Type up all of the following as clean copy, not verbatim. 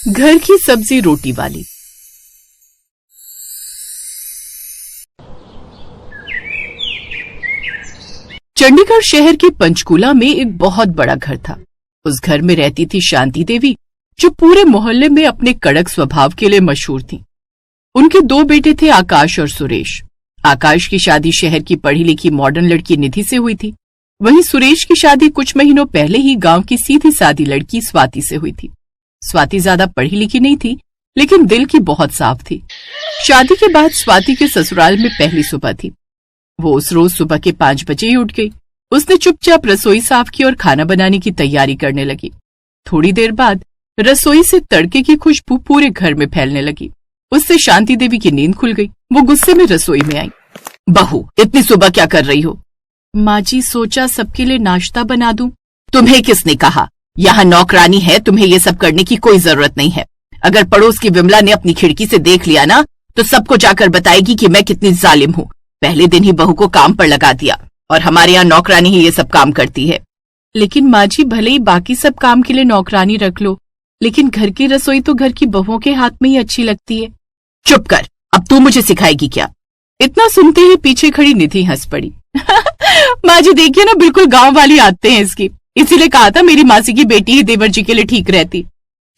घर की सब्जी रोटी वाली। चंडीगढ़ शहर के पंचकूला में एक बहुत बड़ा घर था। उस घर में रहती थी शांति देवी, जो पूरे मोहल्ले में अपने कड़क स्वभाव के लिए मशहूर थी। उनके 2 बेटे थे, आकाश और सुरेश। आकाश की शादी शहर की पढ़ी लिखी मॉडर्न लड़की निधि से हुई थी। वहीं सुरेश की शादी कुछ महीनों पहले ही गांव की सीधी सादी लड़की स्वाति से हुई थी। स्वाति ज्यादा पढ़ी लिखी नहीं थी, लेकिन दिल की बहुत साफ थी। शादी के बाद स्वाति के ससुराल में पहली सुबह थी। वो उस रोज सुबह के 5 बजे ही उठ गई। उसने चुपचाप रसोई साफ की और खाना बनाने की तैयारी करने लगी। थोड़ी देर बाद रसोई से तड़के की खुशबू पूरे घर में फैलने लगी। उससे शांति देवी की नींद खुल गई। वो गुस्से में रसोई में आई। बहू, इतनी सुबह क्या कर रही हो? माँ जी, सोचा सबके लिए नाश्ता बना दूं। तुम्हें किसने कहा? यहाँ नौकरानी है, तुम्हें ये सब करने की कोई जरूरत नहीं है। अगर पड़ोस की विमला ने अपनी खिड़की से देख लिया ना, तो सबको जाकर बताएगी कि मैं कितनी जालिम हूँ। पहले दिन ही बहू को काम पर लगा दिया, और हमारे यहाँ नौकरानी ही ये सब काम करती है। लेकिन माँ जी, भले ही बाकी सब काम के लिए नौकरानी रख लो, लेकिन घर की रसोई तो घर की बहुओं के हाथ में ही अच्छी लगती है। चुप कर, अब तू मुझे सिखाएगी क्या? इतना सुनते ही पीछे खड़ी निधि हंस पड़ी। माँ जी देखिए ना, बिल्कुल गांव वाली आदतें हैं इसकी। इसीलिए कहा था मेरी मासी की बेटी ही देवर जी के लिए ठीक रहती।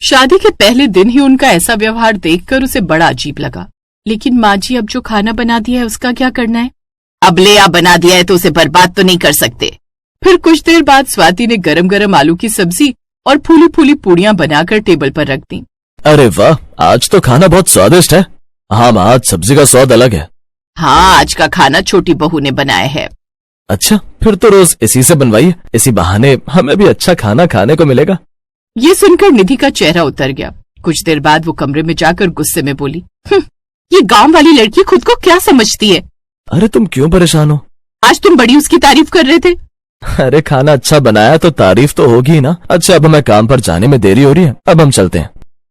शादी के पहले दिन ही उनका ऐसा व्यवहार देखकर उसे बड़ा अजीब लगा। लेकिन माँ जी, अब जो खाना बना दिया है उसका क्या करना है? अब ले आ, बना दिया है तो उसे बर्बाद तो नहीं कर सकते। फिर कुछ देर बाद स्वाति ने गरम गरम आलू की सब्जी और फूली फूली पूड़ियां बनाकर टेबल पर रख दी। अरे वाह, आज तो खाना बहुत स्वादिष्ट है। हाँ माँ, आज सब्जी का स्वाद अलग है। हाँ, आज का खाना छोटी बहू ने बनाया है। अच्छा, फिर तो रोज इसी से बनवाइए। इसी बहाने हमें भी अच्छा खाना खाने को मिलेगा। ये सुनकर निधि का चेहरा उतर गया। कुछ देर बाद वो कमरे में जाकर गुस्से में बोली, ये गांव वाली लड़की खुद को क्या समझती है? अरे तुम क्यों परेशान हो? आज तुम बड़ी उसकी तारीफ कर रहे थे। अरे खाना अच्छा बनाया तो तारीफ तो होगी ही ना। अच्छा, अब हमें काम पर जाने में देरी हो रही है, अब हम चलते हैं।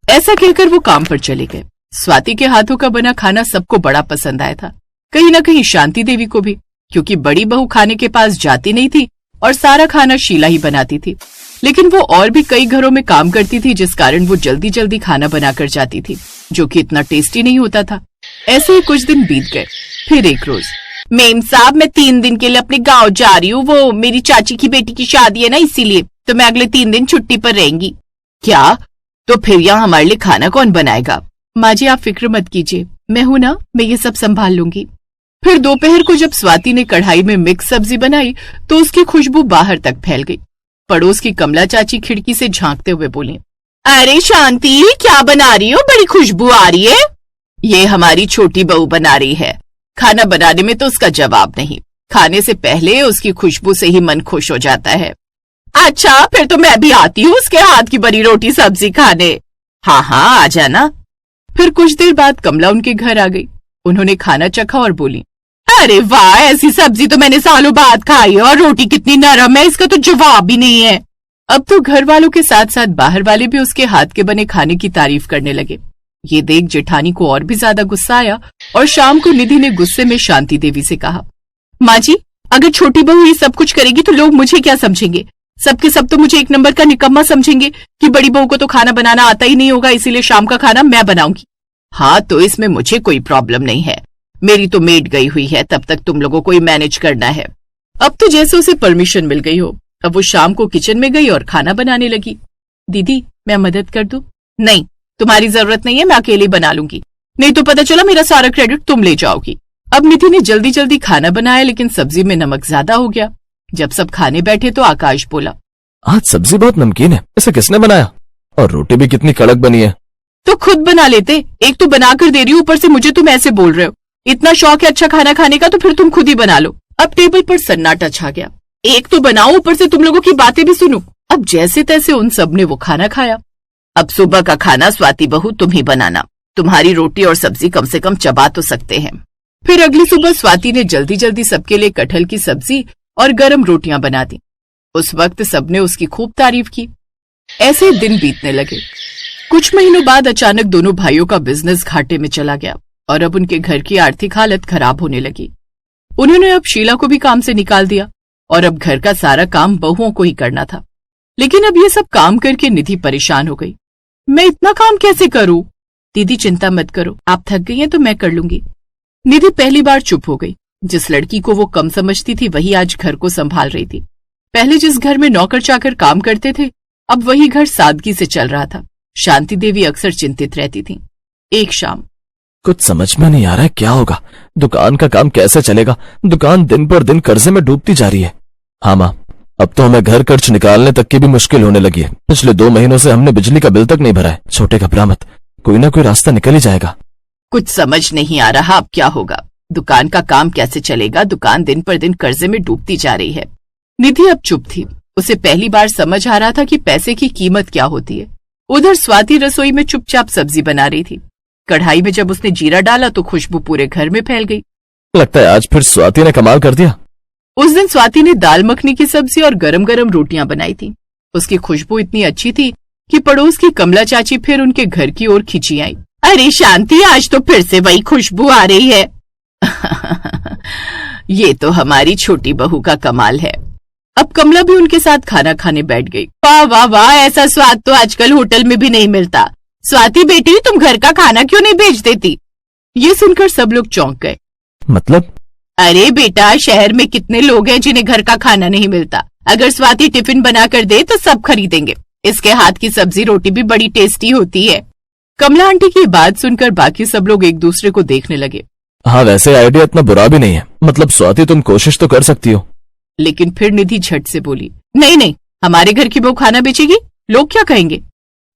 ऐसा कहकर वो काम पर चले गए। स्वाति के हाथों का बना खाना सबको बड़ा पसंद आया था, कहीं न कहीं शांति देवी को भी, क्योंकि बड़ी बहू खाने के पास जाती नहीं थी और सारा खाना शीला ही बनाती थी। लेकिन वो और भी कई घरों में काम करती थी, जिस कारण वो जल्दी जल्दी खाना बनाकर जाती थी, जो कि इतना टेस्टी नहीं होता था। ऐसे ही कुछ दिन बीत गए। फिर एक रोज, मेम साहब, मैं 3 दिन के लिए अपने गांव जा रही हूँ। वो मेरी चाची की बेटी की शादी है ना, इसीलिए तो मैं अगले 3 दिन छुट्टी पर रहेंगी। क्या? तो फिर यहाँ हमारे लिए खाना कौन बनाएगा? माँ जी, आप फिक्र मत कीजिए, मैं हूं ना, मैं ये सब संभाल लूंगी। फिर दोपहर को जब स्वाति ने कढ़ाई में मिक्स सब्जी बनाई तो उसकी खुशबू बाहर तक फैल गई। पड़ोस की कमला चाची खिड़की से झांकते हुए बोली, अरे शांति, क्या बना रही हो? बड़ी खुशबू आ रही है। ये हमारी छोटी बहू बना रही है। खाना बनाने में तो उसका जवाब नहीं, खाने से पहले उसकी खुशबू से ही मन खुश हो जाता है। अच्छा, फिर तो मैं भी आती हूँ उसके हाथ की बनी रोटी सब्जी खाने। हाँ हाँ, आ जाना। फिर कुछ देर बाद कमला उनके घर आ गई। उन्होंने खाना चखा और बोली, अरे वाह, ऐसी सब्जी तो मैंने सालों बाद खाई है, और रोटी कितनी नरम है, इसका तो जवाब ही नहीं है। अब तो घर वालों के साथ साथ बाहर वाले भी उसके हाथ के बने खाने की तारीफ करने लगे। ये देख जेठानी को और भी ज्यादा गुस्सा आया और शाम को निधि ने गुस्से में शांति देवी से कहा, माँ जी, अगर छोटी बहू ये सब कुछ करेगी तो लोग मुझे क्या समझेंगे? सबके सब तो मुझे एक नंबर का निकम्मा समझेंगे कि बड़ी बहू को तो खाना बनाना आता ही नहीं होगा, इसीलिए शाम का खाना मैं बनाऊंगी। हाँ, तो इसमें मुझे कोई प्रॉब्लम नहीं है, मेरी तो मेड गई हुई है, तब तक तुम लोगों को ही मैनेज करना है। अब तो जैसे उसे परमिशन मिल गई हो, अब वो शाम को किचन में गई और खाना बनाने लगी। दीदी, मैं मदद कर दूं? नहीं, तुम्हारी जरूरत नहीं है, मैं अकेले बना लूंगी, नहीं तो पता चला मेरा सारा क्रेडिट तुम ले जाओगी। अब निधि ने जल्दी जल्दी खाना बनाया, लेकिन सब्जी में नमक ज्यादा हो गया। जब सब खाने बैठे तो आकाश बोला, आज सब्जी बहुत नमकीन है, इसे किसने बनाया? और रोटी भी कितनी कड़क बनी है। तो खुद बना लेते, एक तो बना कर दे रही हूँ, ऊपर से मुझे तुम ऐसे बोल रहे हो। इतना शौक है अच्छा खाना खाने का तो फिर तुम खुद ही बना लो। अब टेबल पर सन्नाटा छा गया। एक तो बनाओ, ऊपर से तुम लोगों की बातें भी सुनो। अब जैसे तैसे उन सब ने वो खाना खाया। अब सुबह का खाना स्वाति बहू तुम ही बनाना, तुम्हारी रोटी और सब्जी कम से कम चबा तो सकते हैं। फिर अगली सुबह स्वाति ने जल्दी जल्दी सबके लिए कटहल की सब्जी और गरम रोटियां बना दी। उस वक्त सबने उसकी खूब तारीफ की। ऐसे दिन बीतने लगे। कुछ महीनों बाद अचानक दोनों भाइयों का बिजनेस घाटे में चला गया और अब उनके घर की आर्थिक हालत खराब होने लगी। उन्होंने अब शीला को भी काम से निकाल दिया और अब घर का सारा काम बहुओं को ही करना था। लेकिन अब ये सब काम करके निधि परेशान हो गई। मैं इतना काम कैसे करूं? दीदी चिंता मत करो, आप थक गई हैं तो मैं कर लूंगी। निधि पहली बार चुप हो गई। जिस लड़की को वो कम समझती थी वही आज घर को संभाल रही थी। पहले जिस घर में नौकर चाकर काम करते थे, अब वही घर सादगी से चल रहा था। शांति देवी अक्सर चिंतित रहती थी। एक शाम, कुछ समझ में नहीं आ रहा है क्या होगा, दुकान का काम कैसे चलेगा, दुकान दिन पर दिन कर्जे में डूबती जा रही है। हाँ माँ, अब तो हमें घर खर्च निकालने तक की भी मुश्किल होने लगी है। पिछले 2 महीनों से हमने बिजली का बिल तक नहीं भरा है। छोटे घबरा मत, कोई ना कोई रास्ता निकल ही जाएगा। कुछ समझ नहीं आ रहा अब क्या होगा, दुकान का काम कैसे चलेगा, दुकान दिन पर दिन कर्जे में डूबती जा रही है। निधि अब चुप थी। उसे पहली बार समझ आ रहा था कि पैसे की कीमत क्या होती है। उधर स्वाति रसोई में चुपचाप सब्जी बना रही थी। कढ़ाई में जब उसने जीरा डाला तो खुशबू पूरे घर में फैल गई। लगता है आज फिर स्वाति ने कमाल कर दिया। उस दिन स्वाति ने दाल मखनी की सब्जी और गरम गरम रोटियां बनाई थी। उसकी खुशबू इतनी अच्छी थी कि पड़ोस की कमला चाची फिर उनके घर की ओर खिंची आई। अरे शांति, आज तो फिर से वही खुशबू आ रही है। ये तो हमारी छोटी बहू का कमाल है। अब कमला भी उनके साथ खाना खाने बैठ गई। वाह वाह वाह, ऐसा स्वाद तो आजकल होटल में भी नहीं मिलता। स्वाति बेटी, तुम घर का खाना क्यों नहीं भेज देती? ये सुनकर सब लोग चौंक गए। मतलब? अरे बेटा, शहर में कितने लोग हैं जिन्हें घर का खाना नहीं मिलता। अगर स्वाति टिफिन बना कर दे तो सब खरीदेंगे। इसके हाथ की सब्जी रोटी भी बड़ी टेस्टी होती है। कमला आंटी की बात सुनकर बाकी सब लोग एक दूसरे को देखने लगे। हाँ, वैसे आइडिया इतना बुरा भी नहीं है। मतलब स्वाति, तुम कोशिश तो कर सकती हो। लेकिन फिर निधि झट से बोली, नहीं नहीं, हमारे घर की बहू खाना बेचेगी, लोग क्या कहेंगे?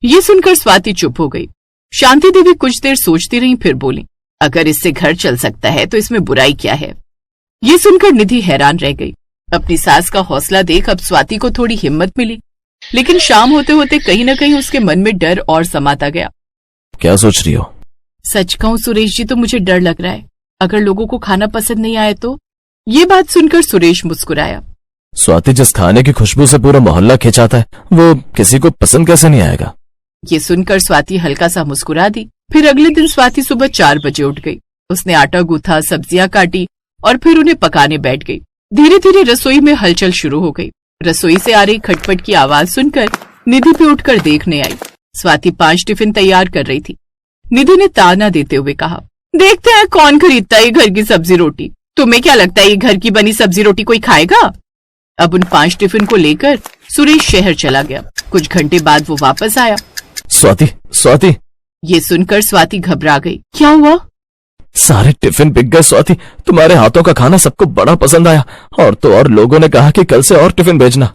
ये सुनकर स्वाति चुप हो गई। शांति देवी कुछ देर सोचती रही, फिर बोली, अगर इससे घर चल सकता है तो इसमें बुराई क्या है? ये सुनकर निधि हैरान रह गई। अपनी सास का हौसला देख अब स्वाति को थोड़ी हिम्मत मिली। लेकिन शाम होते होते कहीं न कहीं उसके मन में डर और समाता गया। क्या सोच रही हो? सच कहूं सुरेश जी, तो मुझे डर लग रहा है, अगर लोगों को खाना पसंद नहीं आए तो। ये बात सुनकर सुरेश मुस्कुराया। स्वाति, जिस खाने की खुशबू से पूरा मोहल्ला खिंचाता है, वो किसी को पसंद कैसे नहीं आएगा? ये सुनकर स्वाति हल्का सा मुस्कुरा दी। फिर अगले दिन स्वाति सुबह 4 बजे उठ गई। उसने आटा गूथा, सब्जियां काटी और फिर उन्हें पकाने बैठ गई। धीरे धीरे रसोई में हलचल शुरू हो गई। रसोई से आ रही खटपट की आवाज सुनकर निधि भी उठकर देखने आई। स्वाति 5 टिफिन तैयार कर रही थी। निधि ने ताना देते हुए कहा, देखते हैं कौन खरीदता है घर की सब्जी रोटी। तुम्हें क्या लगता है ये घर की बनी सब्जी रोटी कोई खाएगा? अब उन 5 टिफिन को लेकर सुरेश शहर चला गया। कुछ घंटे बाद वो वापस आया। स्वाति, स्वाति। ये सुनकर स्वाति घबरा गई। क्या हुआ? सारे टिफिन बिक गए स्वाति, तुम्हारे हाथों का खाना सबको बड़ा पसंद आया। और तो और लोगों ने कहा कि कल से और टिफिन भेजना।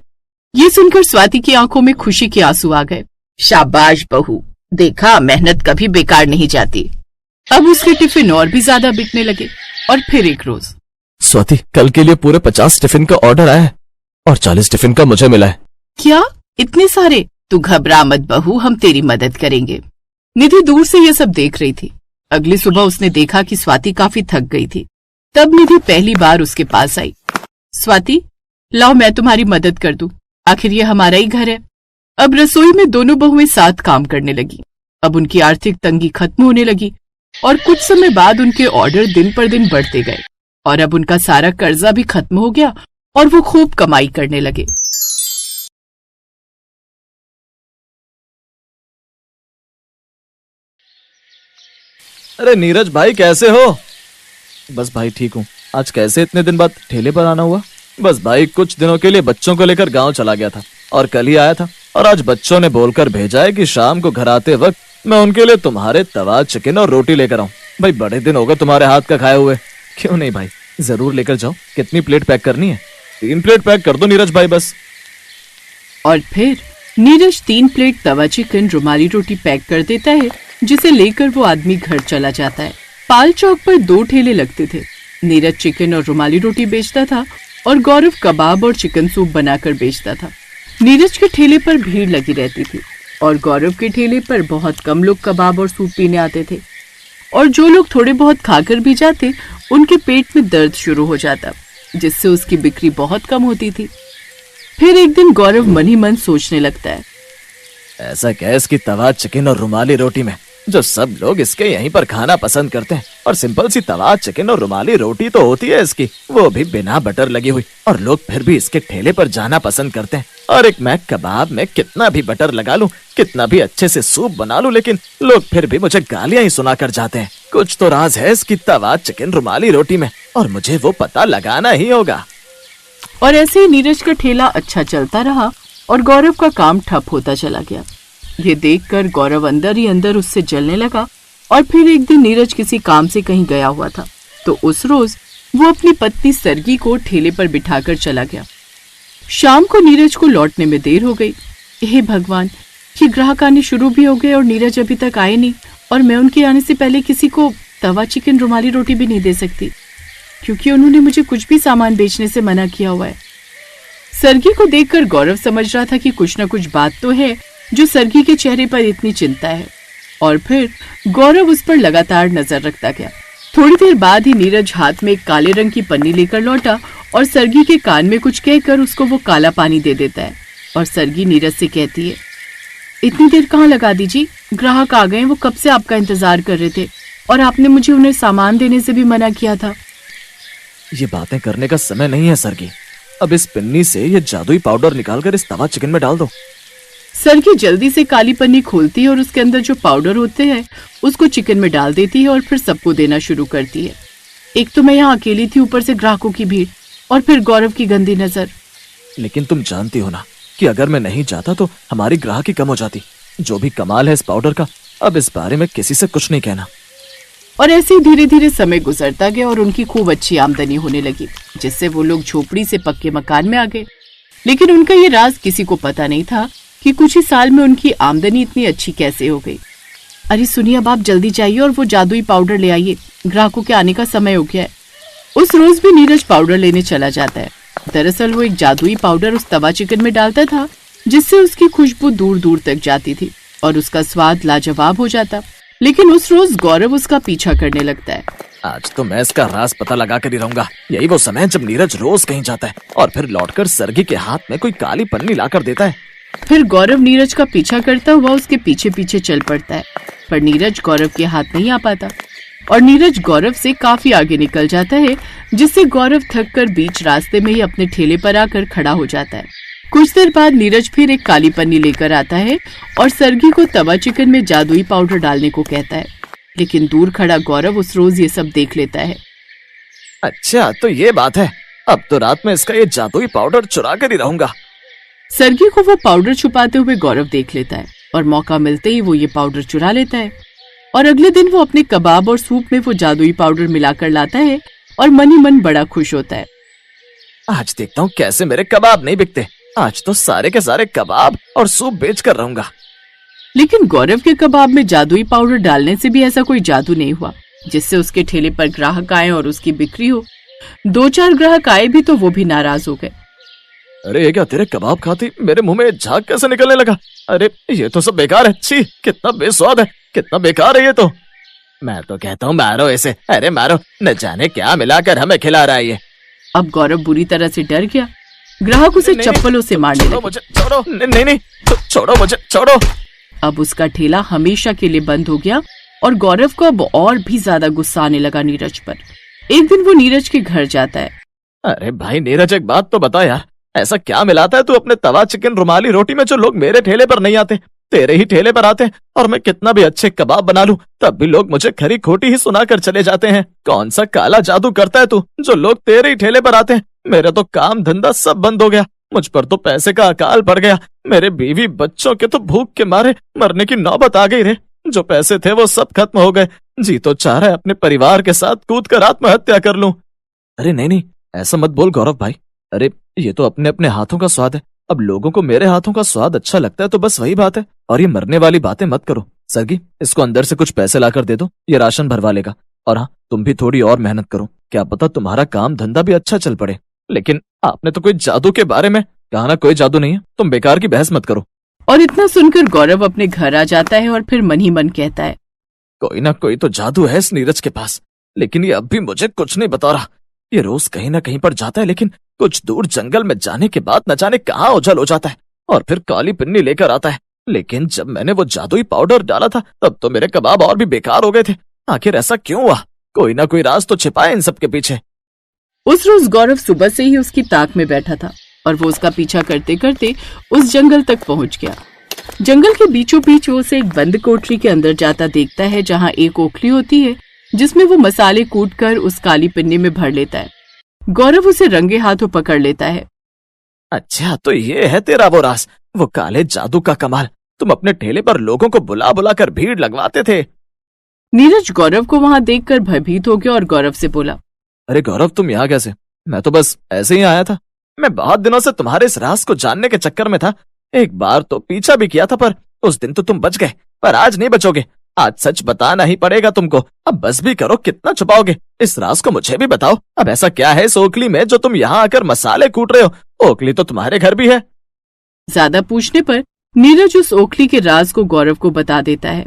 ये सुनकर स्वाति की आंखों में खुशी के आंसू आ गए। शाबाश बहू, देखा मेहनत कभी बेकार नहीं जाती। अब उसके टिफिन और भी ज्यादा बिकने लगे और फिर एक रोज। स्वाति, कल के लिए पूरे 50 टिफिन का ऑर्डर आया है और 40 टिफिन का मुझे मिला है। क्या, इतने सारे? तू घबरा मत बहू, हम तेरी मदद करेंगे। निधि दूर से ये सब देख रही थी। अगली सुबह उसने देखा कि स्वाति काफी थक गई थी। तब निधि पहली बार उसके पास आई। स्वाति, लाओ मैं तुम्हारी मदद कर दूं, आखिर ये हमारा ही घर है। अब रसोई में दोनों बहुएं साथ काम करने लगी। अब उनकी आर्थिक तंगी खत्म होने लगी और कुछ समय बाद उनके ऑर्डर दिन पर दिन बढ़ते गए और अब उनका सारा कर्जा भी खत्म हो गया और वो खूब कमाई करने लगे। अरे नीरज भाई, कैसे हो? बस भाई ठीक हूँ। आज कैसे इतने दिन बाद ठेले पर आना हुआ? बस भाई, कुछ दिनों के लिए बच्चों को लेकर गांव चला गया था और कल ही आया था। और आज बच्चों ने बोलकर भेजा है कि शाम को घर आते वक्त मैं उनके लिए तुम्हारे तवा चिकन और रोटी लेकर आऊं। भाई, बड़े दिन हो गए तुम्हारे हाथ का खाए हुए। क्यों नहीं भाई, जरूर लेकर जाओ। कितनी प्लेट पैक करनी है? 3 प्लेट पैक कर दो नीरज भाई बस। और फिर नीरज 3 प्लेट तवा चिकन रुमाली रोटी पैक कर देता है, जिसे लेकर वो आदमी घर चला जाता है। पाल चौक पर 2 ठेले लगते थे। नीरज चिकन और रुमाली रोटी बेचता था और गौरव कबाब और चिकन सूप बनाकर बेचता था। नीरज के ठेले पर भीड़ लगी रहती थी और गौरव के ठेले पर बहुत कम लोग कबाब और सूप पीने आते थे। और जो लोग थोड़े बहुत खाकर भी जाते, उनके पेट में दर्द शुरू हो जाता, जिससे उसकी बिक्री बहुत कम होती थी। फिर एक दिन गौरव मन ही मन सोचने लगता है, ऐसा क्या है इसकी तवा चिकन और रुमाली रोटी में जो सब लोग इसके यहीं पर खाना पसंद करते हैं? और सिंपल सी तवा चिकन और रुमाली रोटी तो होती है इसकी, वो भी बिना बटर लगी हुई, और लोग फिर भी इसके ठेले पर जाना पसंद करते हैं। और एक मैं कबाब में कितना भी बटर लगा लूं, कितना भी अच्छे से सूप बना लूं, लेकिन लोग फिर भी मुझे गालियां ही सुना कर जाते हैं। कुछ तो राज है इसकी तवा चिकन रुमाली रोटी में, और मुझे वो पता लगाना ही होगा। और ऐसे ही नीरज का ठेला अच्छा चलता रहा और गौरव का काम ठप होता चला गया। ये देखकर गौरव अंदर ही अंदर उससे जलने लगा। और फिर एक दिन नीरज किसी काम से कहीं गया हुआ था, तो उस रोज वो अपनी पत्नी सरगी को ठेले पर बिठाकर चला गया। शाम को नीरज को लौटने में देर हो गई। हे भगवान, ये ग्राहक आने शुरू भी हो गए और नीरज अभी तक आए नहीं, और मैं उनके आने से पहले किसी को तवा चिकन रुमाली रोटी भी नहीं दे सकती, क्योंकि उन्होंने मुझे कुछ भी सामान बेचने से मना किया हुआ है। सरगी को देखकर गौरव समझ रहा था कि कुछ न कुछ बात तो है जो सरगी के चेहरे पर इतनी चिंता है, और फिर गौरव उस पर लगातार नजर रखता गया। थोड़ी देर बाद ही नीरज हाथ में एक काले रंग की पन्नी लेकर लौटा और सरगी के कान में कुछ कहकर उसको वो काला पानी दे देता है। और सरगी नीरज से कहती है, इतनी देर कहाँ लगा दीजिए, ग्राहक आ गए, वो कब से आपका इंतजार कर रहे थे, और आपने मुझे उन्हें सामान देने से भी मना किया था। ये बातें करने का समय नहीं है सरगी, अब इस पिन्नी से ये जादुई पाउडर निकालकर इस तवा चिकन में डाल दो। सरगी जल्दी से काली पन्नी खोलती है और उसके अंदर जो पाउडर होते हैं उसको चिकन में डाल देती है और फिर सबको देना शुरू करती है। एक तो मैं यहाँ अकेली थी, ऊपर से ग्राहकों की भीड़, और फिर गौरव की गंदी नजर। लेकिन तुम जानती हो ना कि अगर मैं नहीं जाता तो हमारी ग्राहकी कम हो जाती। जो भी कमाल है इस पाउडर का, अब इस बारे में किसी से कुछ नहीं कहना। और ऐसे ही धीरे धीरे समय गुजरता गया और उनकी खूब अच्छी आमदनी होने लगी, जिससे वो लोग झोपड़ी से पक्के मकान में आ गए। लेकिन उनका ये राज किसी को पता नहीं था कि कुछ ही साल में उनकी आमदनी इतनी अच्छी कैसे हो गई। अरे सुनिए, अब आप जल्दी जाइए और वो जादुई पाउडर ले आइए, ग्राहकों के आने का समय हो गया है। उस रोज भी नीरज पाउडर लेने चला जाता है। दरअसल वो एक जादुई पाउडर उस तवा चिकन में डालता था, जिससे उसकी खुशबू दूर दूर तक जाती थी और उसका स्वाद लाजवाब हो जाता। लेकिन उस रोज गौरव उसका पीछा करने लगता है। आज तो मैं इसका राज पता लगा कर ही रहूंगा। यही वो समय है जब नीरज रोज कहीं जाता है और फिर लौटकर सरगी के हाथ में कोई काली पन्नी लाकर देता है। फिर गौरव नीरज का पीछा करता हुआ उसके पीछे पीछे चल पड़ता है, पर नीरज गौरव के हाथ नहीं आ पाता और नीरज गौरव से काफी आगे निकल जाता है, जिससे गौरव थक कर बीच रास्ते में ही अपने ठेले पर आकर खड़ा हो जाता है। कुछ देर बाद नीरज फिर एक काली पन्नी लेकर आता है और सरगी को तवा चिकन में जादुई पाउडर डालने को कहता है। लेकिन दूर खड़ा गौरव उस रोज ये सब देख लेता है। अच्छा, तो ये बात है, अब तो रात में इसका ये जादुई पाउडर चुरा कर ही रहूंगा। सरगी को वो पाउडर छुपाते हुए गौरव देख लेता है और मौका मिलते ही वो ये पाउडर चुरा लेता है। और अगले दिन वो अपने कबाब और सूप में वो जादुई पाउडर मिलाकर लाता है और मन ही मन बड़ा खुश होता है। आज देखता हूँ कैसे मेरे कबाब नहीं बिकते। आज तो सारे के सारे कबाब और सूप बेच कर रहूंगा। लेकिन गौरव के कबाब में जादुई पाउडर डालने से भी ऐसा कोई जादू नहीं हुआ जिससे उसके ठेले पर ग्राहक आए और उसकी बिक्री हो। 2-4 ग्राहक आए भी तो वो भी नाराज हो गए। अरे ये क्या, तेरे कबाब खाती मेरे मुंह में झाग कैसे निकलने लगा? अरे ये तो सब बेकार है। छी, कितना बेस्वाद है, कितना बेकार है ये तो। मैं तो कहता हूँ मारो इसे, अरे मारो, न जाने क्या मिलाकर हमें खिला रहा है ये। अब गौरव बुरी तरह से डर गया। ग्राहक उसे चप्पलों से मारने लगे। मुझे छोड़ो, नहीं, छोड़ो मुझे, छोड़ो। अब उसका ठेला हमेशा के लिए बंद हो गया और गौरव को अब और भी ज्यादा गुस्सा आने लगा नीरज पर। एक दिन वो नीरज के घर जाता है। अरे भाई नीरज, एक बात तो बता यार, ऐसा क्या मिलाता है तू अपने तवा चिकन रुमाली रोटी में जो लोग मेरे ठेले पर नहीं आते, तेरे ही ठेले पर आते हैं? और मैं कितना भी अच्छे कबाब बना लूं तब भी लोग मुझे खरी खोटी ही सुनाकर चले जाते हैं। कौन सा काला जादू करता है तू जो लोग तेरे ही ठेले पर आते हैं? मेरा तो काम धंधा सब बंद हो गया, मुझ पर तो पैसे का अकाल पड़ गया। मेरे बीवी बच्चों के तो भूख के मारे मरने की नौबत आ गई रे। जो पैसे थे वो सब खत्म हो गए। जी तो चाह रहा है अपने परिवार के साथ कूद कर आत्महत्या कर लूं। अरे नहीं, ऐसा मत बोल गौरव भाई। अरे ये तो अपने अपने हाथों का स्वाद है। अब लोगों को मेरे हाथों का स्वाद अच्छा लगता है तो बस वही बात है। और ये मरने वाली बातें मत करो। सरगी, इसको अंदर से कुछ पैसे लाकर दे दो, ये राशन भरवा लेगा। और हाँ, तुम भी थोड़ी और मेहनत करो, क्या पता तुम्हारा काम धंधा भी अच्छा चल पड़े। लेकिन आपने तो कोई जादू के बारे में कहा ना, कोई जादू नहीं है, तुम बेकार की बहस मत करो। और इतना सुनकर गौरव अपने घर आ जाता है और फिर मन ही मन कहता है, कोई ना कोई तो जादू है इस नीरज के पास, लेकिन ये अब भी मुझे कुछ नहीं बता रहा। ये रोज कहीं ना कहीं पर जाता है, लेकिन कुछ दूर जंगल में जाने के बाद न जाने कहाँ ओझल हो जाता है और फिर काली पिन्नी लेकर आता है। लेकिन जब मैंने वो जादुई पाउडर डाला था तब तो मेरे कबाब और भी बेकार हो गए थे। आखिर ऐसा क्यों हुआ? कोई ना कोई राज तो छिपा है इन सब के पीछे। उस रोज गौरव सुबह से ही उसकी ताक में बैठा था और वो उसका पीछा करते करते उस जंगल तक पहुंच गया। जंगल के बीचों बीच वो उसे एक बंद कोठरी के अंदर जाता देखता है, जहाँ एक ओखली होती है जिसमें वो मसाले कूट कर उस काली पिन्नी में भर लेता है। गौरव उसे रंगे हाथों पकड़ लेता है। अच्छा, तो ये है तेरा वो राज, वो काले जादू का कमाल। तुम अपने ठेले पर लोगों को बुला बुला कर भीड़ लगवाते थे। नीरज गौरव को वहां देखकर भयभीत हो गया और गौरव से बोला, अरे गौरव, तुम यहाँ कैसे? मैं तो बस ऐसे ही आया था। मैं बहुत दिनों से तुम्हारे इस राज को जानने के चक्कर में था। एक बार तो पीछा भी किया था, पर उस दिन तो तुम बच गए, पर आज नहीं बचोगे। आज सच बताना ही पड़ेगा तुमको। अब बस भी करो, कितना छुपाओगे? इस राज को मुझे भी बताओ। अब ऐसा क्या है इस ओखली में जो तुम यहाँ आकर मसाले कूट रहे हो? ओखली तो तुम्हारे घर भी है। ज्यादा पूछने पर नीरज उस ओखली के राज को गौरव को बता देता है।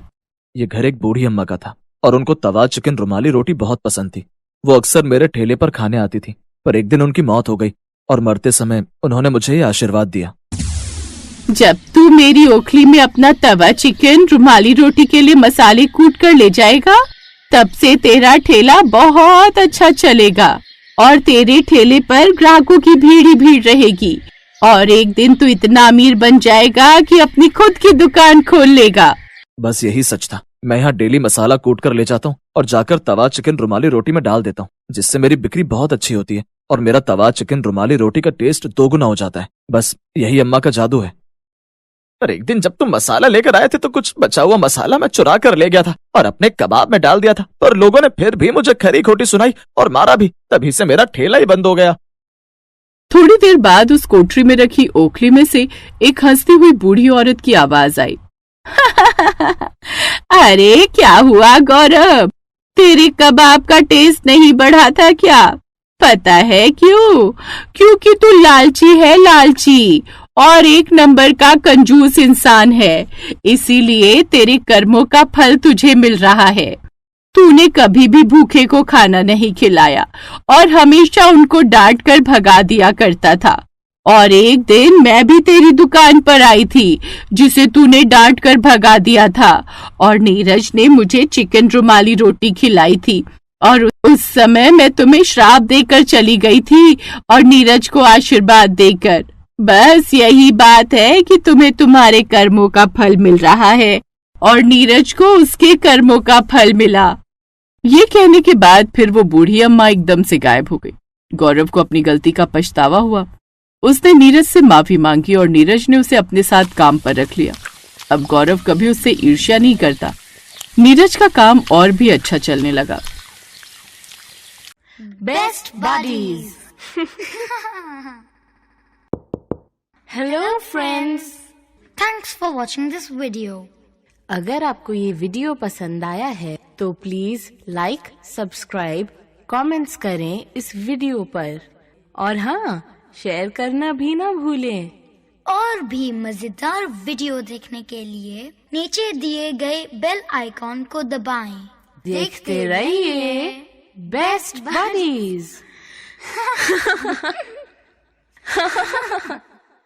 ये घर एक बूढ़ी अम्मा का था और उनको तवा चिकन रुमाली रोटी बहुत पसंद थी। वो अक्सर मेरे ठेले पर खाने आती थी, पर एक दिन उनकी मौत हो गई और मरते समय उन्होंने मुझे ये आशीर्वाद दिया। जब तू मेरी ओखली में अपना तवा चिकन रुमाली रोटी के लिए मसाले कूट कर ले जाएगा, तब से तेरा ठेला बहुत अच्छा चलेगा और तेरे ठेले पर ग्राहकों की भीड़ ही भीड़ रहेगी और एक दिन तू इतना अमीर बन जाएगा कि अपनी खुद की दुकान खोल लेगा। बस यही सच था। मैं यहाँ डेली मसाला कूट कर ले जाता हूँ और जाकर तवा चिकन रुमाली रोटी में डाल देता हूँ, जिससे मेरी बिक्री बहुत अच्छी होती है और मेरा तवा चिकन रुमाली रोटी का टेस्ट दोगुना हो जाता है। बस यही अम्मा का जादू है। पर एक दिन जब तुम मसाला लेकर आए थे तो कुछ बचा हुआ मसाला मैं चुरा कर ले गया था और अपने कबाब में डाल दिया था, पर लोगों ने फिर भी मुझे खरी खोटी सुनाई और मारा भी। तभी से मेरा ठेला ही बंद हो गया। थोड़ी देर बाद उस कोठरी में रखी ओखली में से एक हंसती हुई बूढ़ी औरत की आवाज आई। अरे क्या हुआ गौरव, तेरे कबाब का टेस्ट नहीं बढ़ा था क्या? पता है क्यों? क्योंकि तू लालची है, लालची और एक नंबर का कंजूस इंसान है। इसीलिए तेरे कर्मों का फल तुझे मिल रहा है। तूने कभी भी भूखे को खाना नहीं खिलाया और हमेशा उनको डांट कर भगा दिया करता था। और एक दिन मैं भी तेरी दुकान पर आई थी, जिसे तूने डांट कर भगा दिया था, और नीरज ने मुझे चिकन रुमाली रोटी खिलाई थी और उस समय मैं तुम्हें श्राप देकर चली गई थी और नीरज को आशीर्वाद देकर। बस यही बात है कि तुम्हें तुम्हारे कर्मों का फल मिल रहा है और नीरज को उसके कर्मों का फल मिला। ये कहने के बाद फिर वो बूढ़ी अम्मा एकदम से गायब हो गई। गौरव को अपनी गलती का पछतावा हुआ। उसने नीरज से माफी मांगी और नीरज ने उसे अपने साथ काम पर रख लिया। अब गौरव कभी उससे ईर्ष्या नहीं करता। नीरज का काम और भी अच्छा चलने लगा। Best buddies. Hello friends, thanks for watching this video. अगर आपको ये वीडियो पसंद आया है तो प्लीज लाइक, सब्सक्राइब, कमेंट्स करें इस वीडियो पर और हाँ, शेयर करना भी ना भूलें। और भी मजेदार वीडियो देखने के लिए नीचे दिए गए बेल आइकॉन को दबाएं। देखते रहिए बेस्ट बडीज।